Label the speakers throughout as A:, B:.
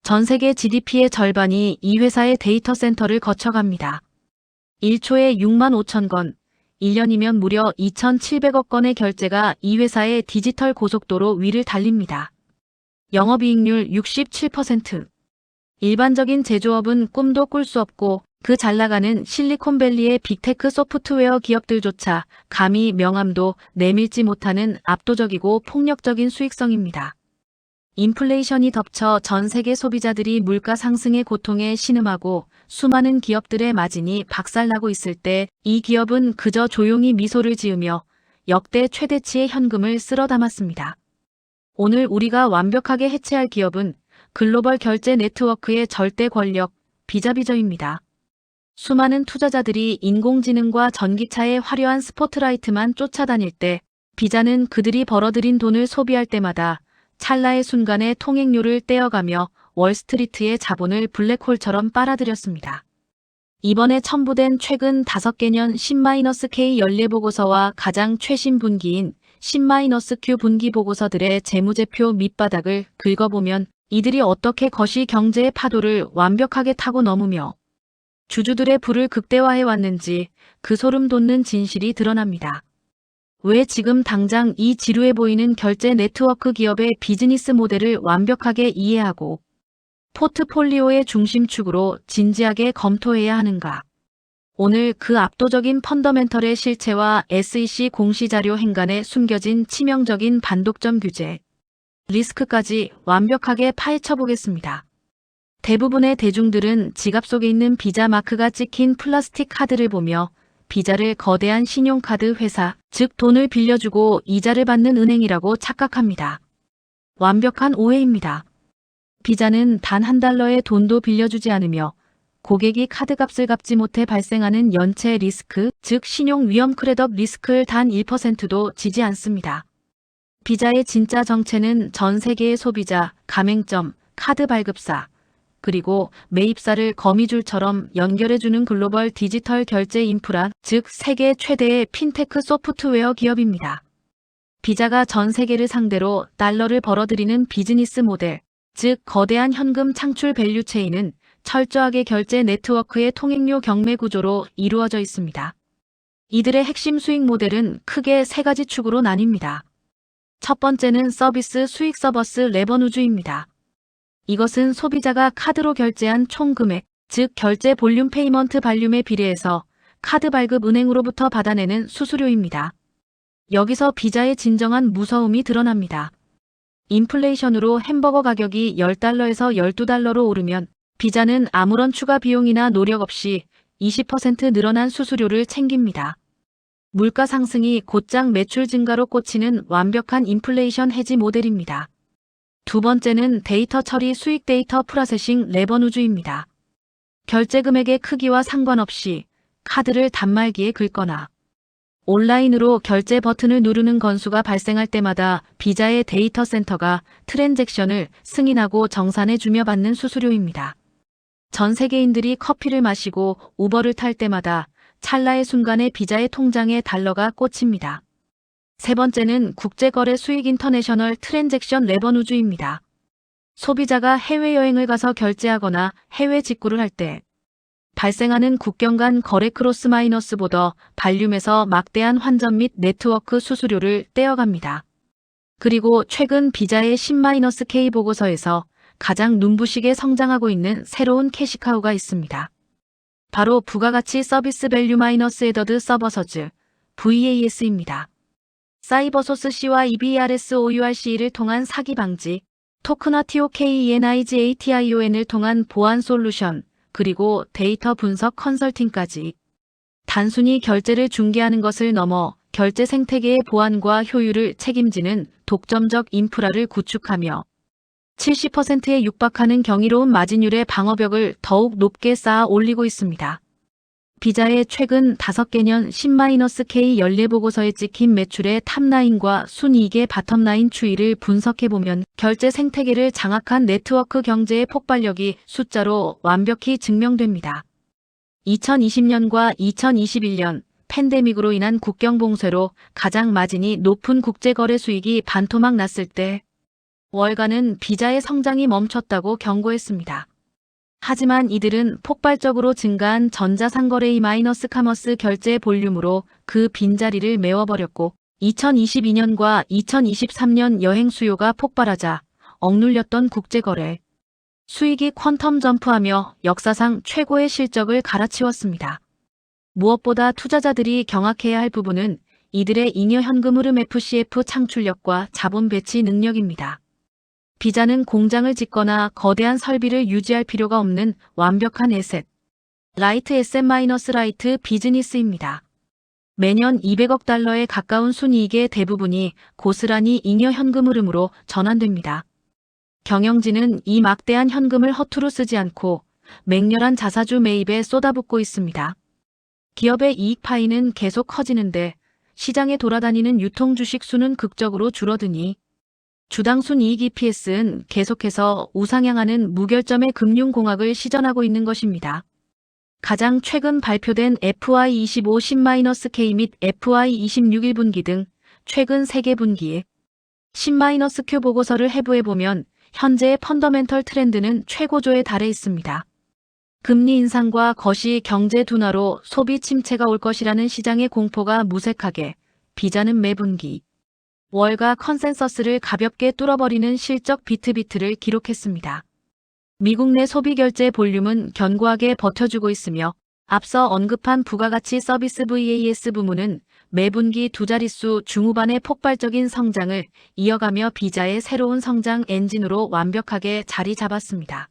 A: 전 세계 GDP의 절반이 이 회사의 데이터 센터를 거쳐갑니다. 1초에 6만 5천 건, 1년이면 무려 2,700억 건의 결제가 이 회사의 디지털 고속도로 위를 달립니다. 영업이익률 67%. 일반적인 제조업은 꿈도 꿀 수 없고 그 잘나가는 실리콘밸리의 빅테크 소프트웨어 기업들조차 감히 명함도 내밀지 못하는 압도적이고 폭력적인 수익성입니다. 인플레이션이 덮쳐 전 세계 소비자들이 물가 상승의 고통에 신음하고 수많은 기업들의 마진이 박살나고 있을 때 이 기업은 그저 조용히 미소를 지으며 역대 최대치의 현금을 쓸어 담았습니다. 오늘 우리가 완벽하게 해체할 기업은 글로벌 결제 네트워크의 절대 권력, 비자비저입니다. 수많은 투자자들이 인공지능과 전기차의 화려한 스포트라이트만 쫓아다닐 때 비자는 그들이 벌어들인 돈을 소비할 때마다 찰나의 순간에 통행료를 떼어가며 월스트리트의 자본을 블랙홀처럼 빨아들였습니다. 이번에 첨부된 최근 5개년 10-K 연례보고서와 가장 최신 분기인 10-Q 분기 보고서들의 재무제표 밑바닥을 긁어보면 이들이 어떻게 거시 경제의 파도를 완벽하게 타고 넘으며 주주들의 부를 극대화해왔는지 그 소름 돋는 진실이 드러납니다. 왜 지금 당장 이 지루해 보이는 결제 네트워크 기업의 비즈니스 모델을 완벽하게 이해하고 포트폴리오의 중심축으로 진지하게 검토해야 하는가? 오늘 그 압도적인 펀더멘털의 실체와 SEC 공시자료 행간에 숨겨진 치명적인 반독점 규제, 리스크까지 완벽하게 파헤쳐 보겠습니다. 대부분의 대중들은 지갑 속에 있는 비자 마크가 찍힌 플라스틱 카드를 보며 비자를 거대한 신용카드 회사, 즉 돈을 빌려주고 이자를 받는 은행이라고 착각합니다. 완벽한 오해입니다. 비자는 단 $1의 돈도 빌려주지 않으며 고객이 카드값을 갚지 못해 발생하는 연체 리스크, 즉 신용 위험 크레딧 리스크를 단 1%도 지지 않습니다. 비자의 진짜 정체는 전 세계의 소비자, 가맹점, 카드 발급사, 그리고 매입사를 거미줄처럼 연결해주는 글로벌 디지털 결제 인프라, 즉 세계 최대의 핀테크 소프트웨어 기업입니다. 비자가 전 세계를 상대로 달러를 벌어들이는 비즈니스 모델, 즉 거대한 현금 창출 밸류 체인은 철저하게 결제 네트워크의 통행료 경매 구조로 이루어져 있습니다. 이들의 핵심 수익 모델은 크게 3가지 축으로 나뉩니다. 첫 번째는 서비스 수익 서버스 레버누주입니다. 이것은 소비자가 카드로 결제한 총 금액, 즉 결제 볼륨 페이먼트 발륨에 비례해서 카드 발급 은행으로부터 받아내는 수수료입니다. 여기서 비자의 진정한 무서움이 드러납니다. 인플레이션으로 햄버거 가격이 $10에서 $12로 오르면 비자는 아무런 추가 비용이나 노력 없이 20% 늘어난 수수료를 챙깁니다. 물가 상승이 곧장 매출 증가로 꽂히는 완벽한 인플레이션 해지 모델입니다. 두 번째는 데이터 처리 수익 데이터 프로세싱 레버누주입니다. 결제 금액의 크기와 상관없이 카드를 단말기에 긁거나 온라인으로 결제 버튼을 누르는 건수가 발생할 때마다 비자의 데이터 센터가 트랜잭션을 승인하고 정산해주며 받는 수수료입니다. 전 세계인들이 커피를 마시고 우버를 탈 때마다 찰나의 순간에 비자의 통장에 달러가 꽂힙니다. 세 번째는 국제거래 수익 인터내셔널 트랜잭션 레버누주입니다. 소비자가 해외여행을 가서 결제하거나 해외 직구를 할 때 발생하는 국경 간 거래 크로스 마이너스 보더 발륨에서 막대한 환전 및 네트워크 수수료를 떼어갑니다. 그리고 최근 비자의 10-K 보고서에서 가장 눈부시게 성장하고 있는 새로운 캐시카우가 있습니다. 바로 부가가치 서비스 밸류 마이너스 에더드 서버서즈, VAS입니다. 사이버소스 C와 EBRSOURC를 통한 사기 방지, 토크나 TOKENIGATION을 통한 보안 솔루션, 그리고 데이터 분석 컨설팅까지 단순히 결제를 중개하는 것을 넘어 결제 생태계의 보안과 효율을 책임지는 독점적 인프라를 구축하며 70%에 육박하는 경이로운 마진율의 방어벽을 더욱 높게 쌓아 올리고 있습니다. 비자의 최근 5개년 10-K 연례보고서에 찍힌 매출의 탑라인과 순이익의 바텀라인 추이를 분석해보면 결제 생태계를 장악한 네트워크 경제의 폭발력이 숫자로 완벽히 증명됩니다. 2020년과 2021년 팬데믹으로 인한 국경 봉쇄로 가장 마진이 높은 국제거래 수익이 반토막 났을 때 월가는 비자의 성장이 멈췄다고 경고했습니다. 하지만 이들은 폭발적으로 증가한 전자상거래 E-카머스 결제 볼륨으로 그 빈자리를 메워버렸고 2022년과 2023년 여행 수요가 폭발하자 억눌렸던 국제거래 수익이 퀀텀 점프하며 역사상 최고의 실적을 갈아치웠습니다. 무엇보다 투자자들이 경악해야 할 부분은 이들의 잉여 현금 흐름 FCF 창출력과 자본 배치 능력입니다. 비자는 공장을 짓거나 거대한 설비를 유지할 필요가 없는 완벽한 에셋, 라이트 에셋-라이트 비즈니스입니다. 매년 200억 달러에 가까운 순이익의 대부분이 고스란히 잉여 현금 흐름으로 전환됩니다. 경영진은 이 막대한 현금을 허투루 쓰지 않고 맹렬한 자사주 매입에 쏟아붓고 있습니다. 기업의 이익 파이는 계속 커지는데 시장에 돌아다니는 유통 주식 수는 극적으로 줄어드니 주당 순이익 EPS는 계속해서 우상향하는 무결점의 금융공학을 시전하고 있는 것입니다. 가장 최근 발표된 FY25 10-K 및 FY26 1분기 등 최근 3개 분기에 10-Q 보고서를 해부해보면 현재의 펀더멘털 트렌드는 최고조에 달해 있습니다. 금리 인상과 거시 경제 둔화로 소비 침체가 올 것이라는 시장의 공포가 무색하게 비자는 매분기 월가 컨센서스를 가볍게 뚫어버리는 실적 비트비트를 기록했습니다. 미국 내 소비 결제 볼륨은 견고하게 버텨주고 있으며 앞서 언급한 부가가치 서비스 VAS 부문은 매분기 두 자릿수 중후반의 폭발적인 성장을 이어가며 비자의 새로운 성장 엔진으로 완벽하게 자리 잡았습니다.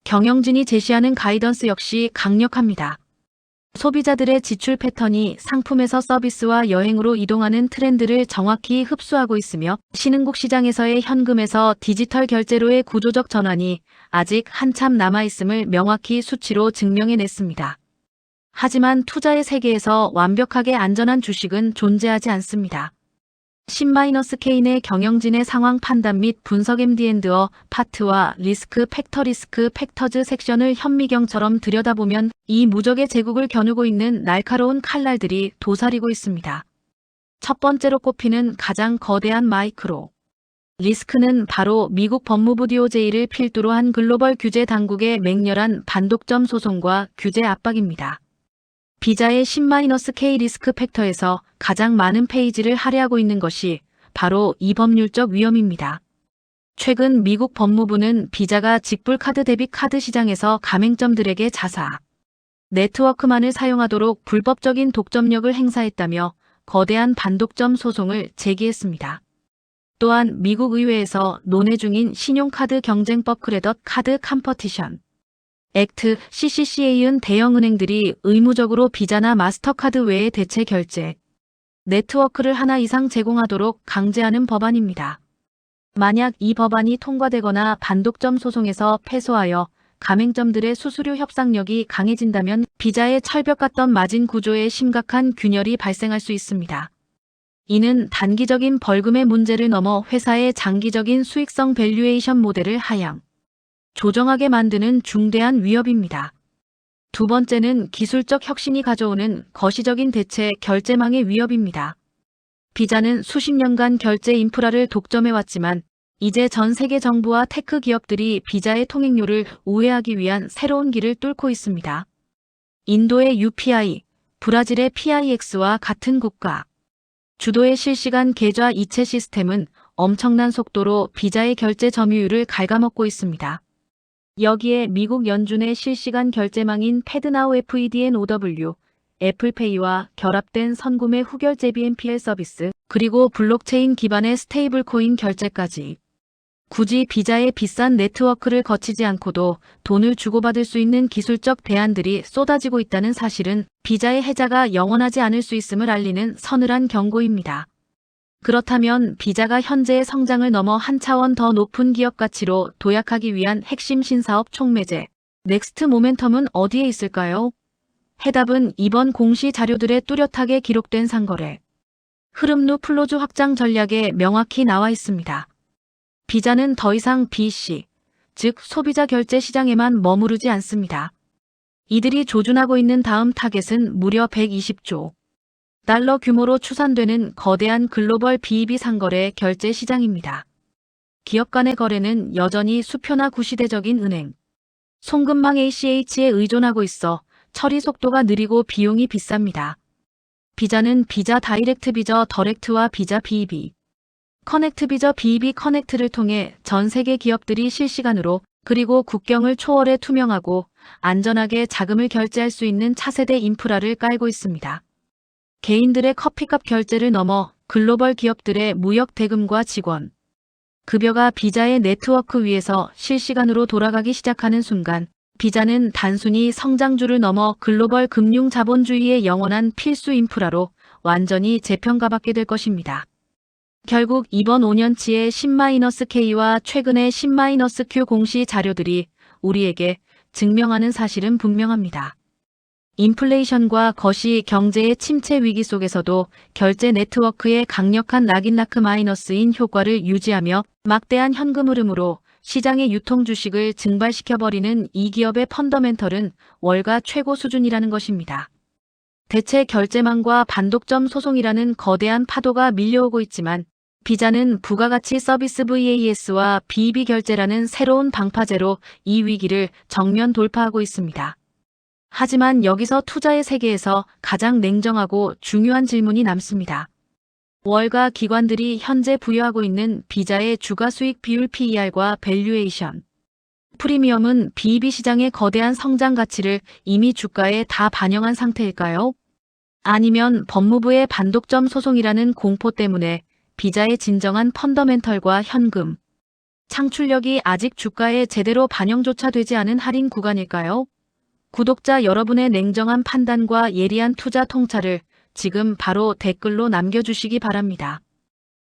A: 경영진이 제시하는 가이던스 역시 강력합니다. 소비자들의 지출 패턴이 상품에서 서비스와 여행으로 이동하는 트렌드를 정확히 흡수하고 있으며 신흥국 시장에서의 현금에서 디지털 결제로의 구조적 전환이 아직 한참 남아있음을 명확히 수치로 증명해냈습니다. 하지만 투자의 세계에서 완벽하게 안전한 주식은 존재하지 않습니다. 10-K 내 경영진의 상황 판단 및 분석 MD&A 파트와 리스크 팩터즈 섹션을 현미경처럼 들여다보면 이 무적의 제국을 겨누고 있는 날카로운 칼날들이 도사리고 있습니다. 첫 번째로 꼽히는 가장 거대한 마이크로 리스크는 바로 미국 법무부 DOJ를 필두로 한 글로벌 규제 당국의 맹렬한 반독점 소송과 규제 압박입니다. 비자의 10-K 리스크 팩터에서 가장 많은 페이지를 할애하고 있는 것이 바로 이 법률적 위험입니다. 최근 미국 법무부는 비자가 직불 카드 데빗 카드 시장에서 가맹점들에게 자사 네트워크만을 사용하도록 불법적인 독점력을 행사했다며 거대한 반독점 소송을 제기했습니다. 또한 미국 의회에서 논의 중인 신용카드 경쟁법 크레딧 카드 컴퍼티션 액트 CCCA은 대형은행들이 의무적으로 비자나 마스터카드 외의 대체 결제 네트워크를 하나 이상 제공하도록 강제하는 법안입니다. 만약 이 법안이 통과되거나 반독점 소송에서 패소하여 가맹점들의 수수료 협상력이 강해진다면 비자의 철벽 같던 마진 구조에 심각한 균열이 발생할 수 있습니다. 이는 단기적인 벌금의 문제를 넘어 회사의 장기적인 수익성 밸류에이션 모델을 하향 조정하게 만드는 중대한 위협입니다. 두 번째는 기술적 혁신이 가져오는 거시적인 대체 결제망의 위협입니다. 비자는 수십 년간 결제 인프라를 독점해왔지만 이제 전 세계 정부와 테크 기업들이 비자의 통행료를 우회하기 위한 새로운 길을 뚫고 있습니다. 인도의 UPI, 브라질의 PIX와 같은 국가 주도의 실시간 계좌 이체 시스템은 엄청난 속도로 비자의 결제 점유율을 갉아먹고 있습니다. 여기에 미국 연준의 실시간 결제망인 패드나우 FEDNOW, 애플페이와 결합된 선구매 후결제 BNPL 서비스, 그리고 블록체인 기반의 스테이블코인 결제까지 굳이 비자의 비싼 네트워크를 거치지 않고도 돈을 주고받을 수 있는 기술적 대안들이 쏟아지고 있다는 사실은 비자의 혜자가 영원하지 않을 수 있음을 알리는 서늘한 경고입니다. 그렇다면 비자가 현재의 성장을 넘어 한 차원 더 높은 기업 가치로 도약하기 위한 핵심 신사업 촉매제, 넥스트 모멘텀은 어디에 있을까요? 해답은 이번 공시 자료들에 뚜렷하게 기록된 상거래 흐름루 플로즈 확장 전략에 명확히 나와 있습니다. 비자는 더 이상 BC, 즉 소비자 결제 시장에만 머무르지 않습니다. 이들이 조준하고 있는 다음 타겟은 무려 120조 달러 규모로 추산되는 거대한 글로벌 B2B 상거래 결제 시장입니다. 기업 간의 거래는 여전히 수표나 구시대적인 은행, 송금망 ACH에 의존하고 있어 처리 속도가 느리고 비용이 비쌉니다. 비자는 비자 다이렉트 비저 더렉트와 비자 BEB, 커넥트 비저 BEB 커넥트를 통해 전 세계 기업들이 실시간으로 그리고 국경을 초월해 투명하고 안전하게 자금을 결제할 수 있는 차세대 인프라를 깔고 있습니다. 개인들의 커피값 결제를 넘어 글로벌 기업들의 무역 대금과 직원, 급여가 비자의 네트워크 위에서 실시간으로 돌아가기 시작하는 순간 비자는 단순히 성장주를 넘어 글로벌 금융 자본주의의 영원한 필수 인프라로 완전히 재평가받게 될 것입니다. 결국 이번 5년치의 10-K와 최근의 10-Q 공시 자료들이 우리에게 증명하는 사실은 분명합니다. 인플레이션과 거시 경제의 침체 위기 속에서도 결제 네트워크의 강력한 락인라크 마이너스인 효과를 유지하며 막대한 현금 흐름으로 시장의 유통 주식을 증발시켜버리는 이 기업의 펀더멘털은 월가 최고 수준이라는 것입니다. 대체 결제망과 반독점 소송이라는 거대한 파도가 밀려오고 있지만 비자는 부가가치 서비스 VAS와 BEB 결제라는 새로운 방파제로 이 위기를 정면 돌파하고 있습니다. 하지만 여기서 투자의 세계에서 가장 냉정하고 중요한 질문이 남습니다. 월가 기관들이 현재 부여하고 있는 비자의 주가 수익 비율 PER과 밸류에이션, 프리미엄은 BEB 시장의 거대한 성장 가치를 이미 주가에 다 반영한 상태일까요? 아니면 법무부의 반독점 소송이라는 공포 때문에 비자의 진정한 펀더멘털과 현금, 창출력이 아직 주가에 제대로 반영조차 되지 않은 할인 구간일까요? 구독자 여러분의 냉정한 판단과 예리한 투자 통찰을 지금 바로 댓글로 남겨주시기 바랍니다.